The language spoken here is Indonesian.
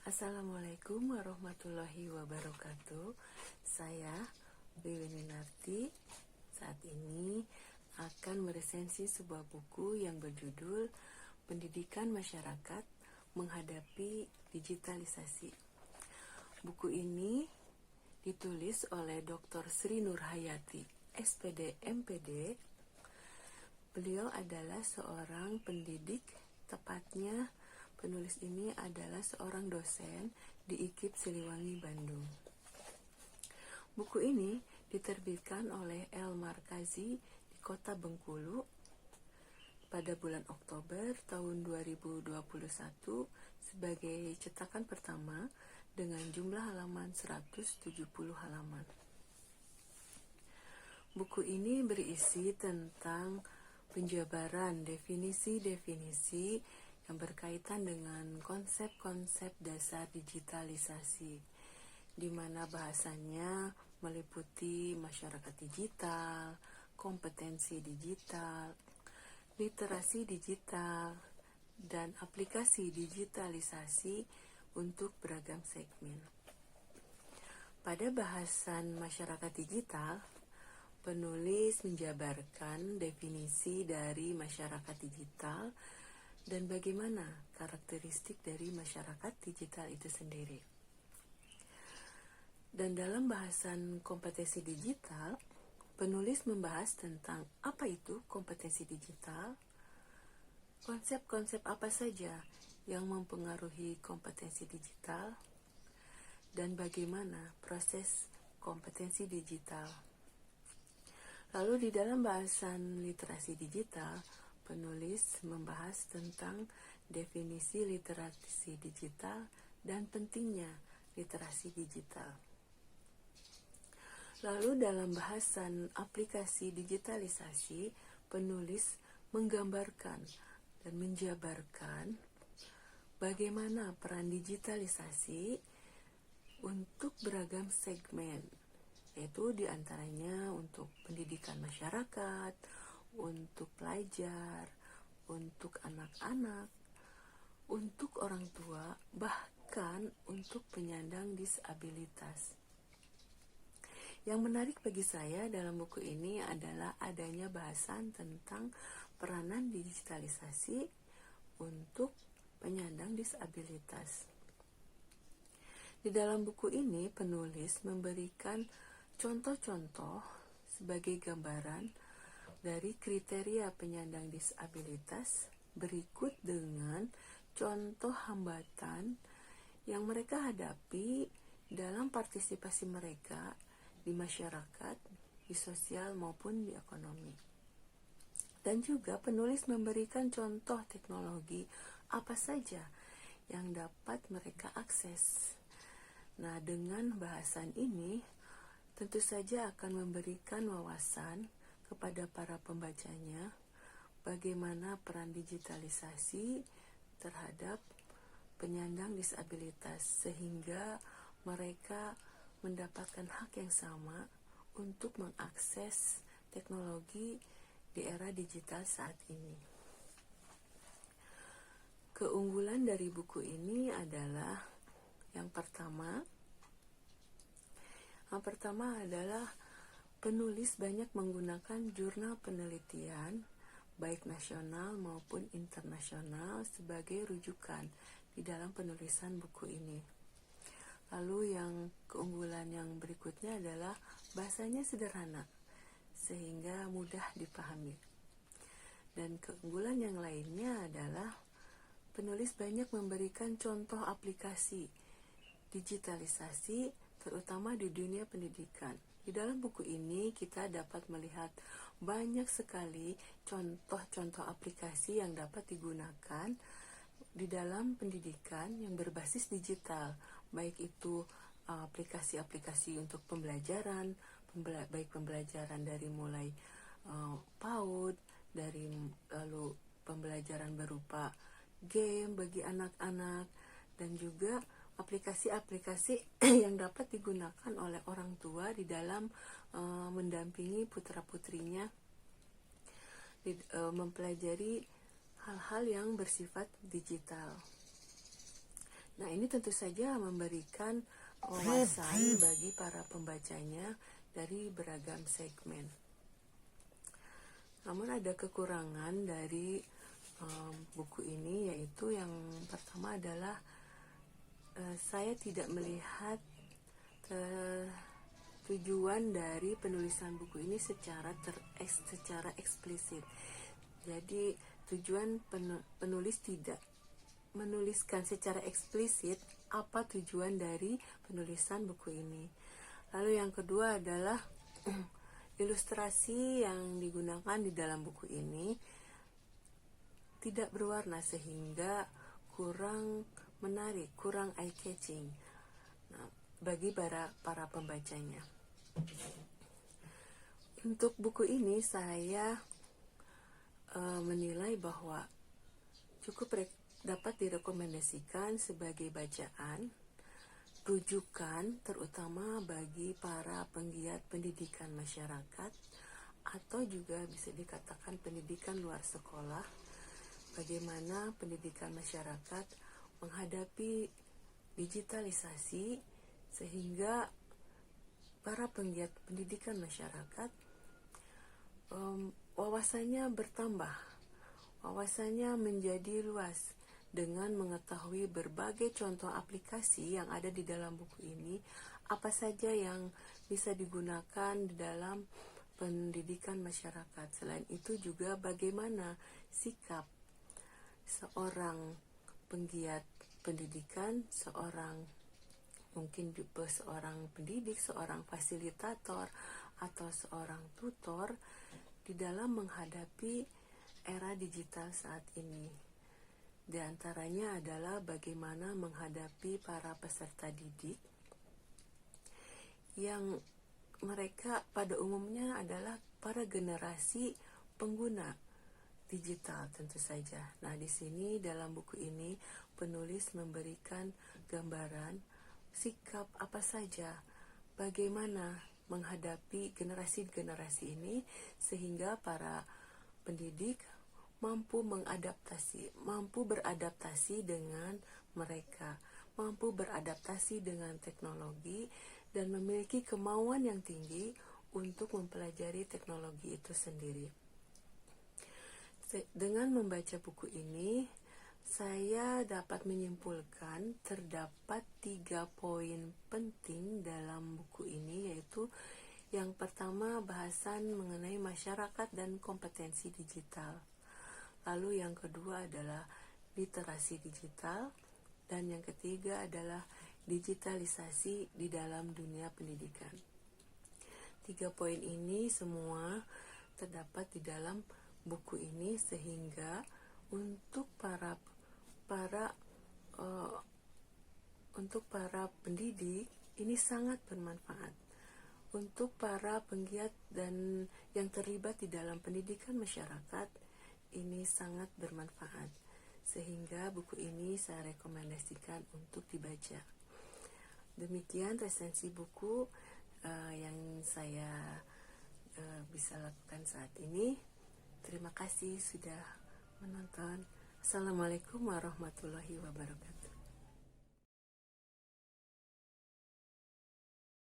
Assalamualaikum warahmatullahi wabarakatuh. Saya Wiwinarti saat ini akan meresensi sebuah buku yang berjudul Pendidikan Masyarakat Menghadapi Digitalisasi. Buku ini ditulis oleh Dr. Sri Nurhayati, SPD MPD. Beliau adalah seorang pendidik, tepatnya penulis ini adalah seorang dosen di IKIP Siliwangi, Bandung. Buku ini diterbitkan oleh El Markazi di Kota Bengkulu pada bulan Oktober tahun 2021 sebagai cetakan pertama dengan jumlah halaman 170 halaman. Buku ini berisi tentang penjabaran definisi-definisi yang berkaitan dengan konsep-konsep dasar digitalisasi, di mana bahasanya meliputi masyarakat digital, kompetensi digital, literasi digital, dan aplikasi digitalisasi untuk beragam segmen. Pada bahasan masyarakat digital, penulis menjabarkan definisi dari masyarakat digital dan bagaimana karakteristik dari masyarakat digital itu sendiri. Dan dalam bahasan kompetensi digital, penulis membahas tentang apa itu kompetensi digital, konsep-konsep apa saja yang mempengaruhi kompetensi digital, dan bagaimana proses kompetensi digital. Lalu di dalam bahasan literasi digital, penulis membahas tentang definisi literasi digital dan pentingnya literasi digital. Lalu dalam bahasan aplikasi digitalisasi, penulis menggambarkan dan menjabarkan bagaimana peran digitalisasi untuk beragam segmen, yaitu diantaranya untuk pendidikan masyarakat, untuk pelajar, untuk anak-anak, untuk orang tua, bahkan untuk penyandang disabilitas. Yang menarik bagi saya dalam buku ini adalah adanya bahasan tentang peranan digitalisasi untuk penyandang disabilitas. Di dalam buku ini, penulis memberikan contoh-contoh sebagai gambaran dari kriteria penyandang disabilitas berikut dengan contoh hambatan yang mereka hadapi dalam partisipasi mereka di masyarakat, di sosial maupun di ekonomi. Dan juga penulis memberikan contoh teknologi apa saja yang dapat mereka akses. Nah, dengan bahasan ini tentu saja akan memberikan wawasan kepada para pembacanya bagaimana peran digitalisasi terhadap penyandang disabilitas sehingga mereka mendapatkan hak yang sama untuk mengakses teknologi di era digital saat ini. Keunggulan dari buku ini adalah yang pertama adalah penulis banyak menggunakan jurnal penelitian, baik nasional maupun internasional, sebagai rujukan di dalam penulisan buku ini. Lalu yang keunggulan yang berikutnya adalah bahasanya sederhana, sehingga mudah dipahami. Dan keunggulan yang lainnya adalah penulis banyak memberikan contoh aplikasi digitalisasi, terutama di dunia pendidikan. Di dalam buku ini kita dapat melihat banyak sekali contoh-contoh aplikasi yang dapat digunakan di dalam pendidikan yang berbasis digital, baik itu aplikasi-aplikasi untuk pembelajaran, baik pembelajaran dari mulai PAUD, lalu pembelajaran berupa game bagi anak-anak, dan juga aplikasi-aplikasi yang dapat digunakan oleh orang tua di dalam mendampingi putra-putrinya mempelajari hal-hal yang bersifat digital. Nah, ini tentu saja memberikan wawasan bagi para pembacanya dari beragam segmen. Namun ada kekurangan dari buku ini, yaitu yang pertama adalah saya tidak melihat tujuan dari penulisan buku ini secara eksplisit. Jadi tujuan penulis tidak menuliskan secara eksplisit apa tujuan dari penulisan buku ini. Lalu yang kedua adalah ilustrasi yang digunakan di dalam buku ini tidak berwarna sehingga kurang menarik, kurang eye-catching bagi para pembacanya. Untuk buku ini saya menilai bahwa cukup dapat direkomendasikan sebagai bacaan rujukan terutama bagi para penggiat pendidikan masyarakat atau juga bisa dikatakan pendidikan luar sekolah, bagaimana pendidikan masyarakat menghadapi digitalisasi sehingga para penggiat pendidikan masyarakat wawasannya bertambah, wawasannya menjadi luas dengan mengetahui berbagai contoh aplikasi yang ada di dalam buku ini, apa saja yang bisa digunakan di dalam pendidikan masyarakat. Selain itu juga bagaimana sikap seorang penggiat pendidikan, mungkin juga seorang pendidik, seorang fasilitator, atau seorang tutor di dalam menghadapi era digital saat ini. Di antaranya adalah bagaimana menghadapi para peserta didik yang mereka pada umumnya adalah para generasi pengguna digital tentu saja. Nah, di sini dalam buku ini penulis memberikan gambaran sikap apa saja, bagaimana menghadapi generasi-generasi ini sehingga para pendidik mampu beradaptasi dengan mereka, mampu beradaptasi dengan teknologi dan memiliki kemauan yang tinggi untuk mempelajari teknologi itu sendiri. Dengan membaca buku ini, saya dapat menyimpulkan terdapat 3 poin penting dalam buku ini, yaitu yang pertama bahasan mengenai masyarakat dan kompetensi digital. Lalu yang kedua adalah literasi digital, dan yang ketiga adalah digitalisasi di dalam dunia pendidikan. 3 poin ini semua terdapat di dalam buku ini sehingga untuk para pendidik ini sangat bermanfaat. Untuk para penggiat dan yang terlibat di dalam pendidikan masyarakat ini sangat bermanfaat, sehingga buku ini saya rekomendasikan untuk dibaca. Demikian resensi buku yang saya bisa lakukan saat ini. Terima kasih sudah menonton. Assalamualaikum warahmatullahi wabarakatuh.